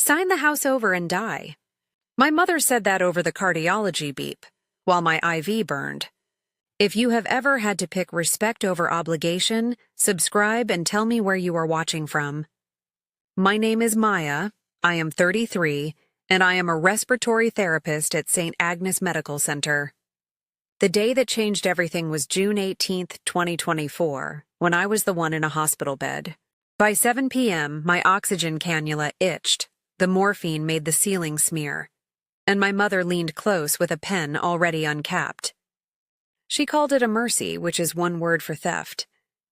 Sign the house over and die. My mother said that over the cardiology beep, while my IV burned. If you have ever had to pick respect over obligation, subscribe and tell me where you are watching from. My name is Maya, I am 33, and I am a respiratory therapist at St. Agnes Medical Center. The day that changed everything was June 18, 2024, when I was the one in a hospital bed. By 7 p.m., my oxygen cannula itched, the morphine made the ceiling smear, and my mother leaned close with a pen already uncapped. She called it a mercy, which is one word for theft.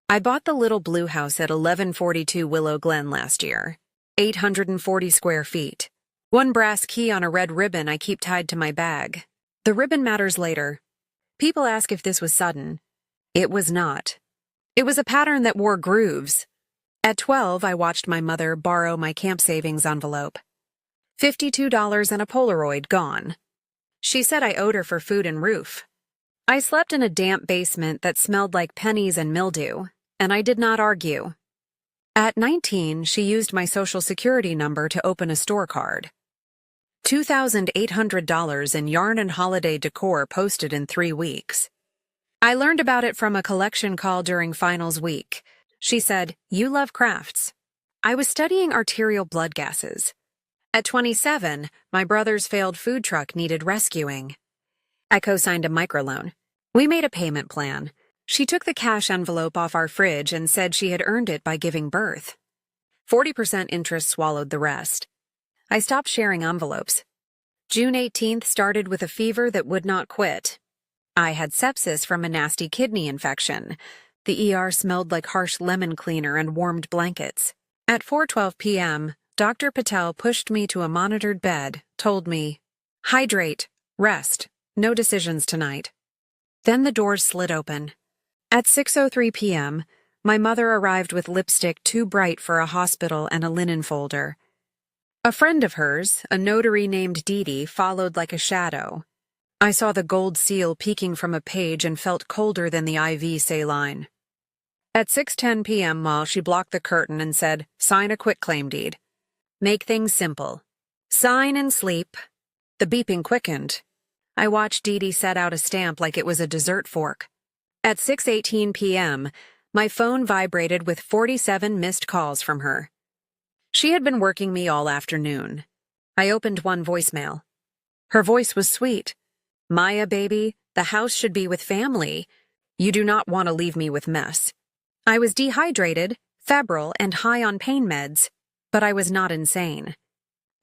I bought the little blue house at 1142 Willow Glen last year, 840 square feet. One brass key on a red ribbon I keep tied to my bag. The ribbon matters later. People ask if this was sudden. It was not. It was a pattern that wore grooves. At 12, I watched my mother borrow my camp savings envelope. $52 and a Polaroid gone. She said I owed her for food and roof. I slept in a damp basement that smelled like pennies and mildew, and I did not argue. At 19, she used my social security number to open a store card. $2,800 in yarn and holiday decor posted in 3 weeks. I learned about it from a collection call during finals week. She said, "You love crafts." I was studying arterial blood gases. At 27, my brother's failed food truck needed rescuing. I co-signed a microloan. We made a payment plan. She took the cash envelope off our fridge and said she had earned it by giving birth. 40% interest swallowed the rest. I stopped sharing envelopes. June 18th started with a fever that would not quit. I had sepsis from a nasty kidney infection. The ER smelled like harsh lemon cleaner and warmed blankets. At 4:12 p.m., Dr. Patel pushed me to a monitored bed, told me, "Hydrate, rest, no decisions tonight." Then the doors slid open. At 6:03 p.m., my mother arrived with lipstick too bright for a hospital and a linen folder. A friend of hers, a notary named Dee, followed like a shadow. I saw the gold seal peeking from a page and felt colder than the IV saline. At 6:10 p.m., Ma, she blocked the curtain and said, "Sign a quitclaim deed. Make things simple. Sign and sleep." The beeping quickened. I watched Dee set out a stamp like it was a dessert fork. At 6:18 p.m., my phone vibrated with 47 missed calls from her. She had been working me all afternoon. I opened one voicemail. Her voice was sweet. "Maya, baby, the house should be with family. You do not want to leave me with mess." I was dehydrated, febrile, and high on pain meds, but I was not insane.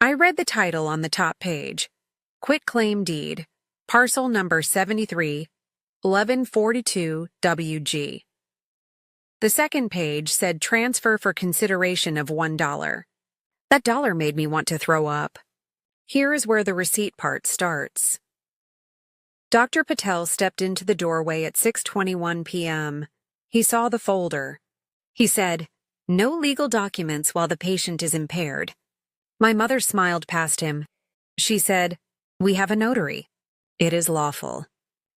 I read the title on the top page. Quitclaim Deed, parcel number 73, 1142 WG. The second page said transfer for consideration of $1. That dollar made me want to throw up. Here is where the receipt part starts. Dr. Patel stepped into the doorway at 6:21 p.m. He saw the folder. He said, "No legal documents while the patient is impaired." My mother smiled past him. She said, "We have a notary. It is lawful."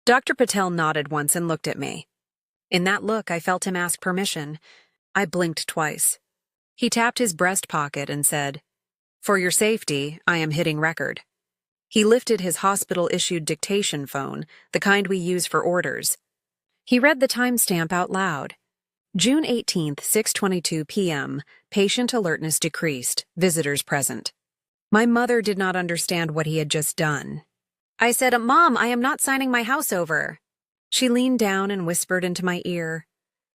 Dr. Patel nodded once and looked at me. In that look, I felt him ask permission. I blinked twice. He tapped his breast pocket and said, "For your safety, I am hitting record." He lifted his hospital-issued dictation phone, the kind we use for orders. He read the timestamp out loud. June 18th, 6:22 p.m., patient alertness decreased, visitors present. My mother did not understand what he had just done. I said, "Mom, I am not signing my house over." She leaned down and whispered into my ear,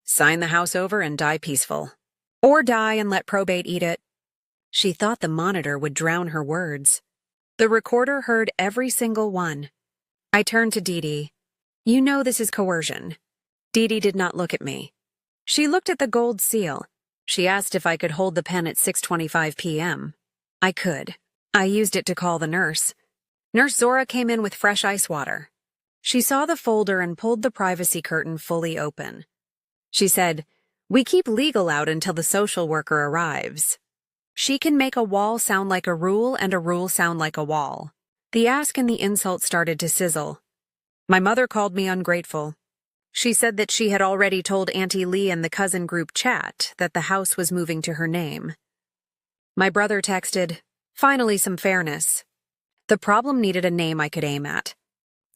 "Sign the house over and die peaceful. Or die and let probate eat it." She thought the monitor would drown her words. The recorder heard every single one. I turned to Dee. "You know this is coercion." Dee did not look at me. She looked at the gold seal. She asked if I could hold the pen at 6:25 p.m. I could. I used it to call the nurse. Nurse Zora came in with fresh ice water. She saw the folder and pulled the privacy curtain fully open. She said, "We keep legal out until the social worker arrives. She can make a wall sound like a rule and a rule sound like a wall." The ask and the insult started to sizzle. My mother called me ungrateful. She said that she had already told Auntie Lee in the cousin group chat that the house was moving to her name. My brother texted, Finally, some fairness. The problem needed a name I could aim at.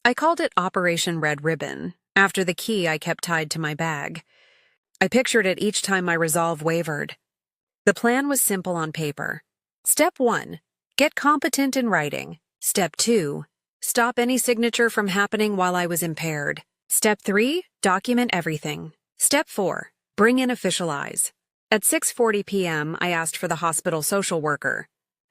I called it Operation Red Ribbon, after the key I kept tied to my bag. I pictured it each time my resolve wavered. The plan was simple on paper. Step 1. Get competent in writing. Step 2. Stop any signature from happening while I was impaired. Step 3. Document everything. Step 4. Bring in official eyes. At 6:40 p.m., I asked for the hospital social worker.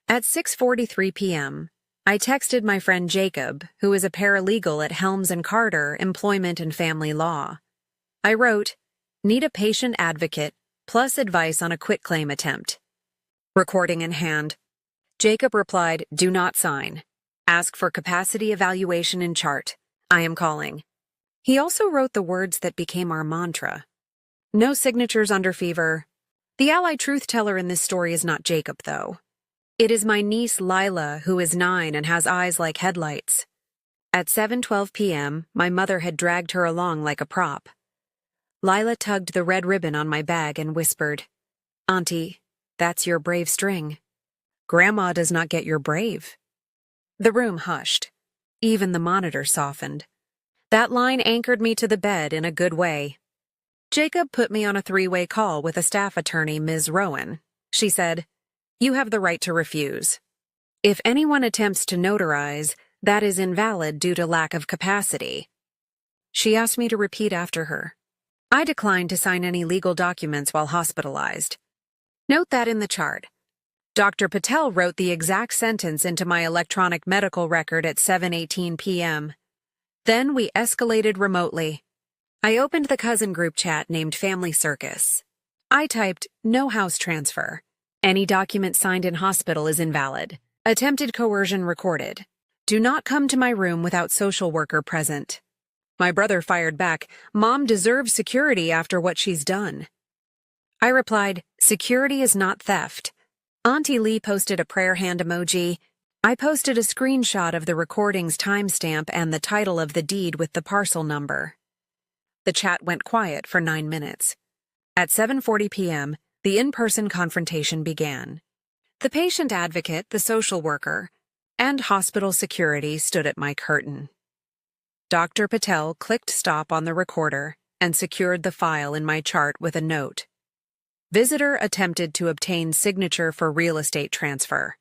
At 6:43 p.m., I texted my friend Jacob, who is a paralegal at Helms & Carter Employment and Family Law. I wrote, "Need a patient advocate, plus advice on a quitclaim attempt." Recording in hand. Jacob replied, "Do not sign. Ask for capacity evaluation in chart. I am calling." He also wrote the words that became our mantra. No signatures under fever. The ally truth teller in this story is not Jacob, though. It is my niece Lila, who is 9 and has eyes like headlights. At 7:12 p.m., my mother had dragged her along like a prop. Lila tugged the red ribbon on my bag and whispered, "Auntie, that's your brave string. Grandma does not get your brave." The room hushed. Even the monitor softened. That line anchored me to the bed in a good way. Jacob put me on a 3-way call with a staff attorney, Ms. Rowan. She said, "You have the right to refuse. If anyone attempts to notarize, that is invalid due to lack of capacity." She asked me to repeat after her. I declined to sign any legal documents while hospitalized. Note that in the chart. Dr. Patel wrote the exact sentence into my electronic medical record at 7:18 p.m. Then we escalated remotely. I opened the cousin group chat named Family Circus. I typed, "No house transfer. Any document signed in hospital is invalid. Attempted coercion recorded. Do not come to my room without social worker present." My brother fired back, "Mom deserves security after what she's done." I replied, "Security is not theft." Auntie Lee posted a prayer hand emoji. I posted a screenshot of the recording's timestamp and the title of the deed with the parcel number. The chat went quiet for 9 minutes. At 7:40 p.m., the in-person confrontation began. The patient advocate, the social worker, and hospital security stood at my curtain. Dr. Patel clicked stop on the recorder and secured the file in my chart with a note. Visitor attempted to obtain signature for real estate transfer.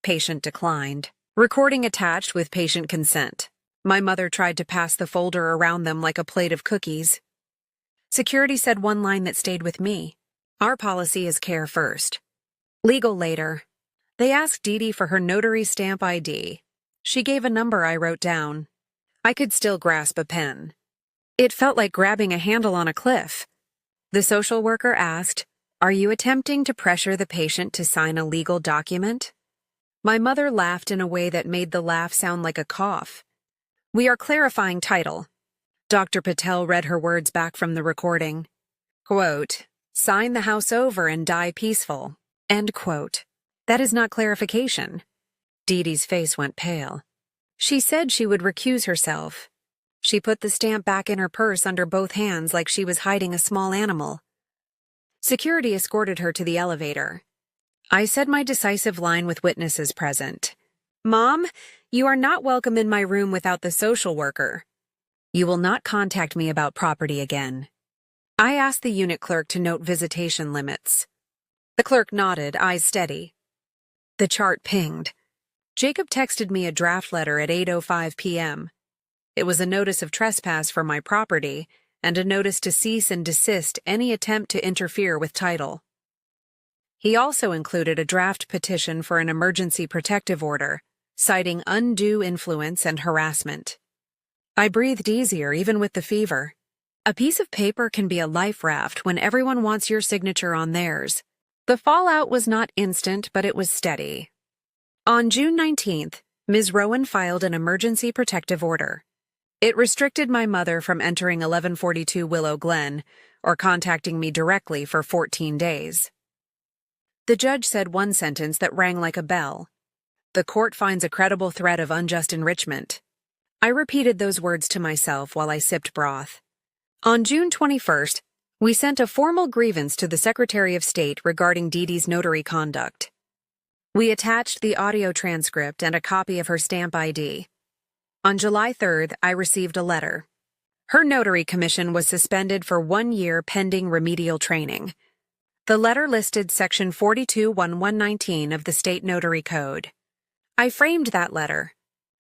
Patient declined. Recording attached with patient consent. My mother tried to pass the folder around them like a plate of cookies. Security said one line that stayed with me. "Our policy is care first. Legal later." They asked Dee Dee for her notary stamp ID. She gave a number I wrote down. I could still grasp a pen. It felt like grabbing a handle on a cliff. The social worker asked, "Are you attempting to pressure the patient to sign a legal document?" My mother laughed in a way that made the laugh sound like a cough. "We are clarifying title." Dr. Patel read her words back from the recording. Quote, "Sign the house over and die peaceful." End quote. That is not clarification. Dee Dee's face went pale. She said she would recuse herself. She put the stamp back in her purse under both hands like she was hiding a small animal. Security escorted her to the elevator. I said my decisive line with witnesses present. "Mom, you are not welcome in my room without the social worker. You will not contact me about property again." I asked the unit clerk to note visitation limits. The clerk nodded, eyes steady. The chart pinged. Jacob texted me a draft letter at 8:05 p.m. It was a notice of trespass for my property and a notice to cease and desist any attempt to interfere with title. He also included a draft petition for an emergency protective order, citing undue influence and harassment. I breathed easier even with the fever. A piece of paper can be a life raft when everyone wants your signature on theirs. The fallout was not instant, but it was steady. On June 19th, Ms. Rowan filed an emergency protective order. It restricted my mother from entering 1142 Willow Glen or contacting me directly for 14 days. The judge said one sentence that rang like a bell. The court finds a credible threat of unjust enrichment. I repeated those words to myself while I sipped broth. On June 21st, we sent a formal grievance to the Secretary of State regarding Dee Dee's notary conduct. We attached the audio transcript and a copy of her stamp ID. On July 3rd, I received a letter. Her notary commission was suspended for 1 year pending remedial training. The letter listed Section 421119 of the State Notary Code. I framed that letter,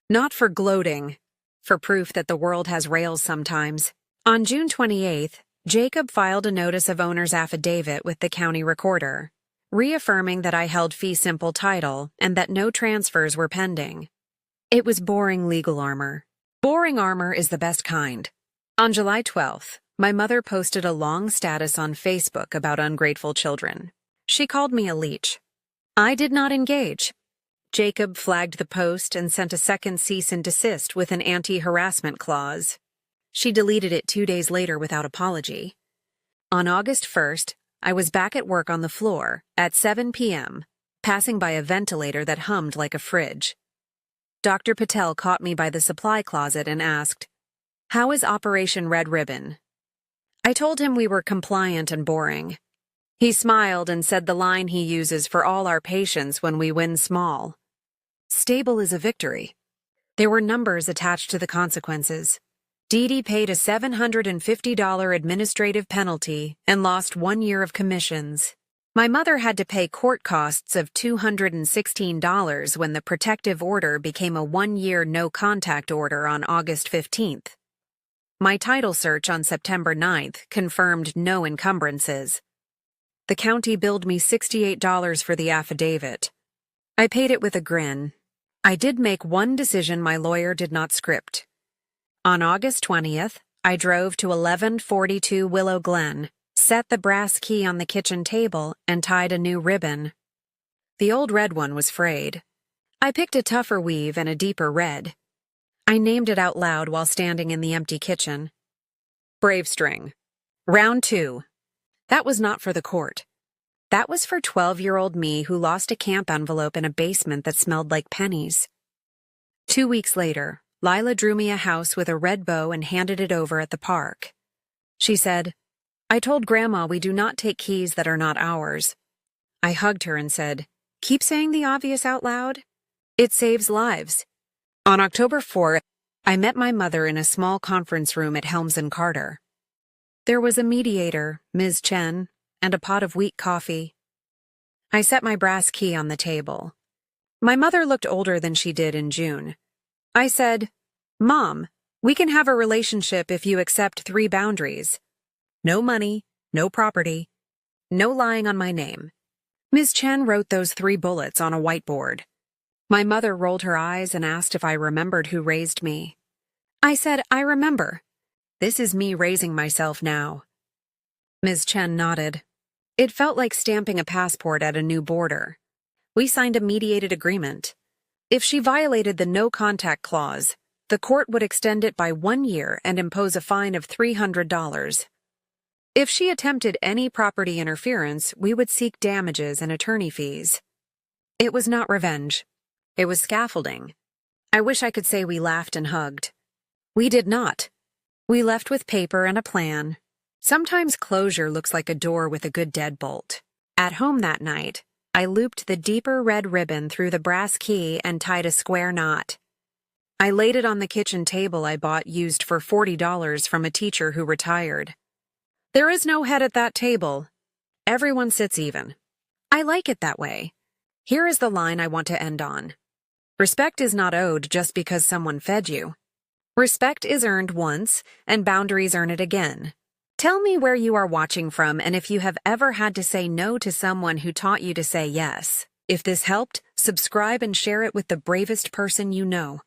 not for gloating, for proof that the world has rails sometimes. On June 28th, Jacob filed a notice of owner's affidavit with the county recorder, reaffirming that I held fee simple title and that no transfers were pending. It was boring legal armor. Boring armor is the best kind. On July 12th, my mother posted a long status on Facebook about ungrateful children. She called me a leech. I did not engage. Jacob flagged the post and sent a second cease and desist with an anti-harassment clause. She deleted it 2 days later without apology. On August 1st, I was back at work on the floor at 7 p.m., passing by a ventilator that hummed like a fridge. Dr. Patel caught me by the supply closet and asked, "How is Operation Red Ribbon?" I told him we were compliant and boring. He smiled and said the line he uses for all our patients when we win small. Stable is a victory. There were numbers attached to the consequences. Dee Dee paid a $750 administrative penalty and lost 1 year of commissions. My mother had to pay court costs of $216 when the protective order became a 1-year no-contact order on August 15th. My title search on September 9th confirmed no encumbrances. The county billed me $68 for the affidavit. I paid it with a grin. I did make one decision my lawyer did not script. On August 20th, I drove to 1142 Willow Glen, set the brass key on the kitchen table, and tied a new ribbon. The old red one was frayed. I picked a tougher weave and a deeper red. I named it out loud while standing in the empty kitchen. Brave string. Round 2. That was not for the court. That was for 12-year-old me who lost a camp envelope in a basement that smelled like pennies. 2 weeks later, Lila drew me a house with a red bow and handed it over at the park. She said, "I told Grandma we do not take keys that are not ours." I hugged her and said, "Keep saying the obvious out loud. It saves lives." On October 4th, I met my mother in a small conference room at Helms & Carter. There was a mediator, Ms. Chen, and a pot of weak coffee. I set my brass key on the table. My mother looked older than she did in June. I said, "Mom, we can have a relationship if you accept 3 boundaries. No money, no property, no lying on my name." Ms. Chen wrote those 3 bullets on a whiteboard. My mother rolled her eyes and asked if I remembered who raised me. I said, "I remember. This is me raising myself now." Ms. Chen nodded. It felt like stamping a passport at a new border. We signed a mediated agreement. If she violated the no-contact clause, the court would extend it by 1 year and impose a fine of $300. If she attempted any property interference, we would seek damages and attorney fees. It was not revenge. It was scaffolding. I wish I could say we laughed and hugged. We did not. We left with paper and a plan. Sometimes closure looks like a door with a good deadbolt. At home that night, I looped the deeper red ribbon through the brass key and tied a square knot. I laid it on the kitchen table I bought used for $40 from a teacher who retired. There is no head at that table. Everyone sits even. I like it that way. Here is the line I want to end on. Respect is not owed just because someone fed you. Respect is earned once, and boundaries earn it again. Tell me where you are watching from and if you have ever had to say no to someone who taught you to say yes. If this helped, subscribe and share it with the bravest person you know.